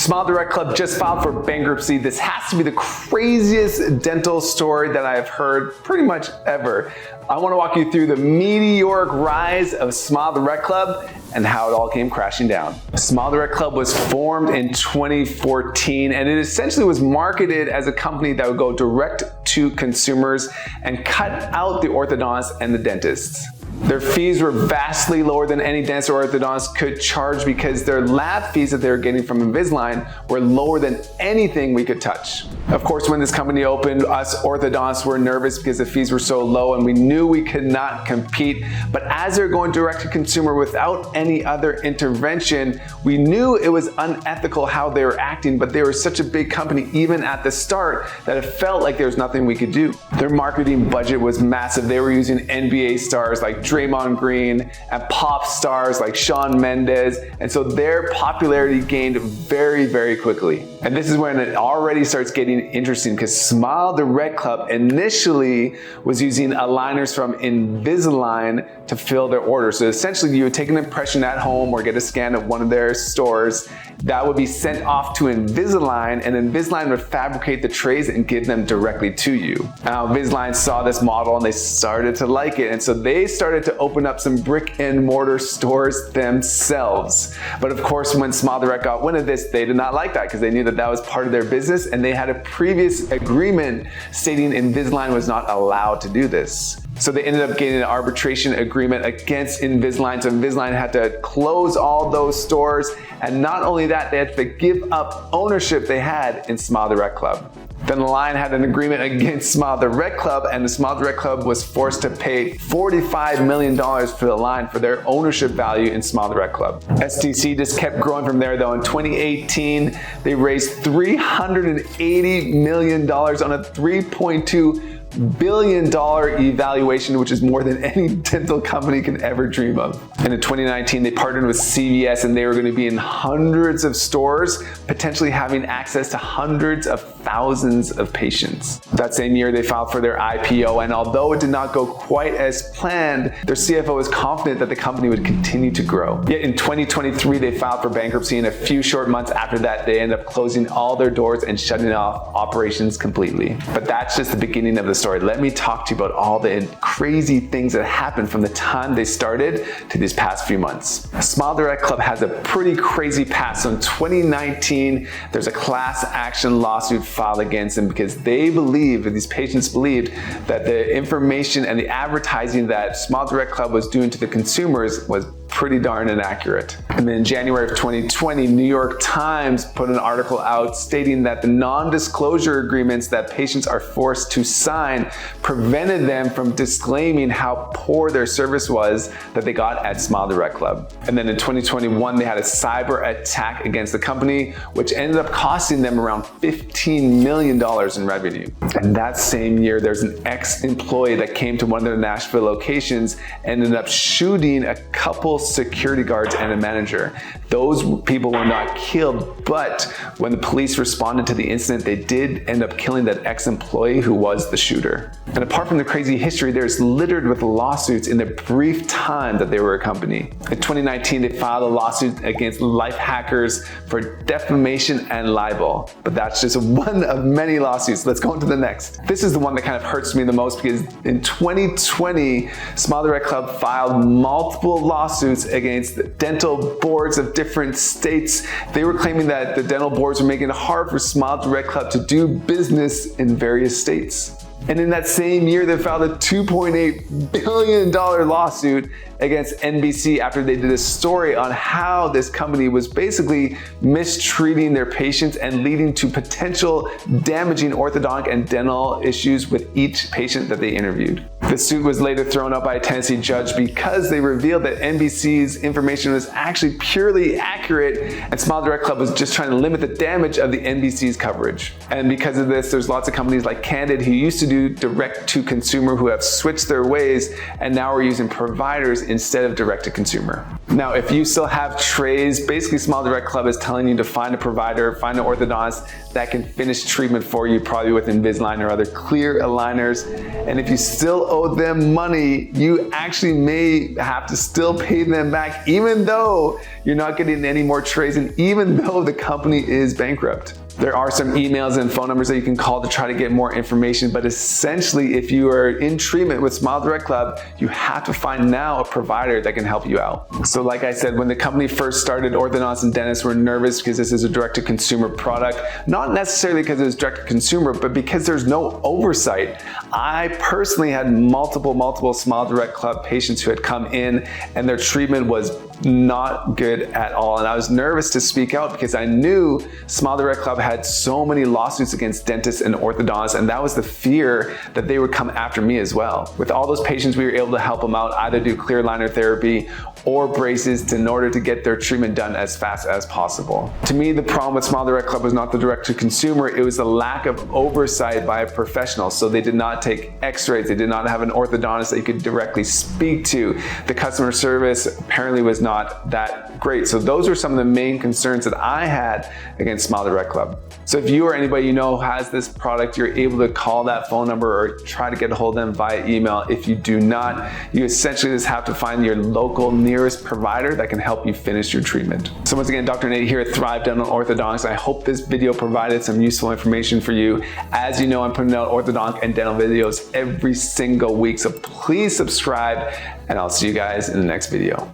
SmileDirectClub just filed for bankruptcy. This has to be the craziest dental story that I've heard pretty much ever. I want to walk you through the meteoric rise of SmileDirectClub and how it all came crashing down. SmileDirectClub was formed in 2014, and it essentially was marketed as a company that would go direct to consumers and cut out the orthodontists and the dentists. Their fees were vastly lower than any dentist or orthodontist could charge because their lab fees that they were getting from Invisalign were lower than anything we could touch. Of course, when this company opened, us orthodontists were nervous because the fees were so low and we knew we could not compete. But as they're going direct to consumer without any other intervention, we knew it was unethical how they were acting, but they were such a big company even at the start that it felt like there was nothing we could do. Their marketing budget was massive. They were using NBA stars like Draymond Green and pop stars like Shawn Mendes, and so their popularity gained very, very quickly. And this is when it already starts getting interesting because SmileDirectClub initially was using aligners from Invisalign to fill their orders. So essentially you would take an impression at home or get a scan at one of their stores. That would be sent off to Invisalign, and Invisalign would fabricate the trays and give them directly to you. Now Invisalign saw this model and they started to like it, and so they started to open up some brick and mortar stores themselves. But of course, when SmileDirect got wind of this, they did not like that because they knew that that was part of their business, and they had a previous agreement stating Invisalign was not allowed to do this. So they ended up getting an arbitration agreement against Invisalign. So Invisalign had to close all those stores. And not only that, they had to give up ownership they had in SmileDirectClub. Then the line had an agreement against SmileDirectClub, and the SmileDirectClub was forced to pay $45 million for the line for their ownership value in SmileDirectClub. SDC just kept growing from there though. In 2018, they raised $380 million on a $3.2 billion evaluation, which is more than any dental company can ever dream of. And in 2019, they partnered with CVS, and they were going to be in hundreds of stores, potentially having access to hundreds of thousands of patients. That same year, they filed for their IPO, and although it did not go quite as planned, their CFO was confident that the company would continue to grow. Yet in 2023, they filed for bankruptcy, and a few short months after that, they ended up closing all their doors and shutting off operations completely. But that's just the beginning of the story. Let me talk to you about all the crazy things that happened from the time they started to these past few months. SmileDirectClub has a pretty crazy past. So in 2019, there's a class action lawsuit filed against them because they believe, these patients believed, that the information and the advertising that SmileDirectClub was doing to the consumers was pretty darn inaccurate. And then in January of 2020, New York Times put an article out stating that the non-disclosure agreements that patients are forced to sign prevented them from disclaiming how poor their service was that they got at SmileDirectClub. And then in 2021, they had a cyber attack against the company, which ended up costing them around $15 million in revenue. And that same year, there's an ex-employee that came to one of their Nashville locations and ended up shooting a couple security guards and a manager. Those people were not killed, but when the police responded to the incident, they did end up killing that ex-employee who was the shooter. And apart from the crazy history, there's littered with lawsuits in the brief time that they were a company. In 2019, they filed a lawsuit against Life Hackers for defamation and libel. But that's just one of many lawsuits. Let's go on to the next. This is the one that kind of hurts me the most because in 2020, SmileDirectClub filed multiple lawsuits against dental boards of different states. They were claiming that the dental boards were making it hard for SmileDirectClub to do business in various states. And in that same year, they filed a $2.8 billion lawsuit against NBC after they did a story on how this company was basically mistreating their patients and leading to potential damaging orthodontic and dental issues with each patient that they interviewed. The suit was later thrown out by a Tennessee judge because they revealed that NBC's information was actually purely accurate and SmileDirectClub was just trying to limit the damage of the NBC's coverage. And because of this, there's lots of companies like Candid who used to do direct to consumer who have switched their ways and now are using providers instead of direct to consumer. Now, if you still have trays, basically SmileDirectClub is telling you to find a provider, find an orthodontist that can finish treatment for you, probably with Invisalign or other clear aligners. And if you still owe them money, you actually may have to still pay them back, even though you're not getting any more trays and even though the company is bankrupt. There are some emails and phone numbers that you can call to try to get more information, but essentially if you are in treatment with SmileDirectClub, you have to find now a provider that can help you out. So like I said, when the company first started, orthodontists and dentists were nervous because this is a direct-to-consumer product, not necessarily because it was direct-to-consumer, but because there's no oversight. I personally had multiple SmileDirectClub patients who had come in and their treatment was not good at all. And I was nervous to speak out because I knew SmileDirectClub had so many lawsuits against dentists and orthodontists, and that was the fear that they would come after me as well. With all those patients, we were able to help them out, either do clear aligner therapy or braces in order to get their treatment done as fast as possible. To me, the problem with SmileDirectClub was not the direct to consumer, it was the lack of oversight by a professional. So they did not take x-rays, they did not have an orthodontist that you could directly speak to. The customer service apparently was not that great. So those are some of the main concerns that I had against SmileDirectClub. So if you or anybody you know has this product, you're able to call that phone number or try to get a hold of them via email. If you do not, you essentially just have to find your local nearest provider that can help you finish your treatment. So once again, Dr. Nate here at Thrive Dental Orthodontics. I hope this video provided some useful information for you. As you know, I'm putting out orthodontic and dental videos every single week, so please subscribe and I'll see you guys in the next video.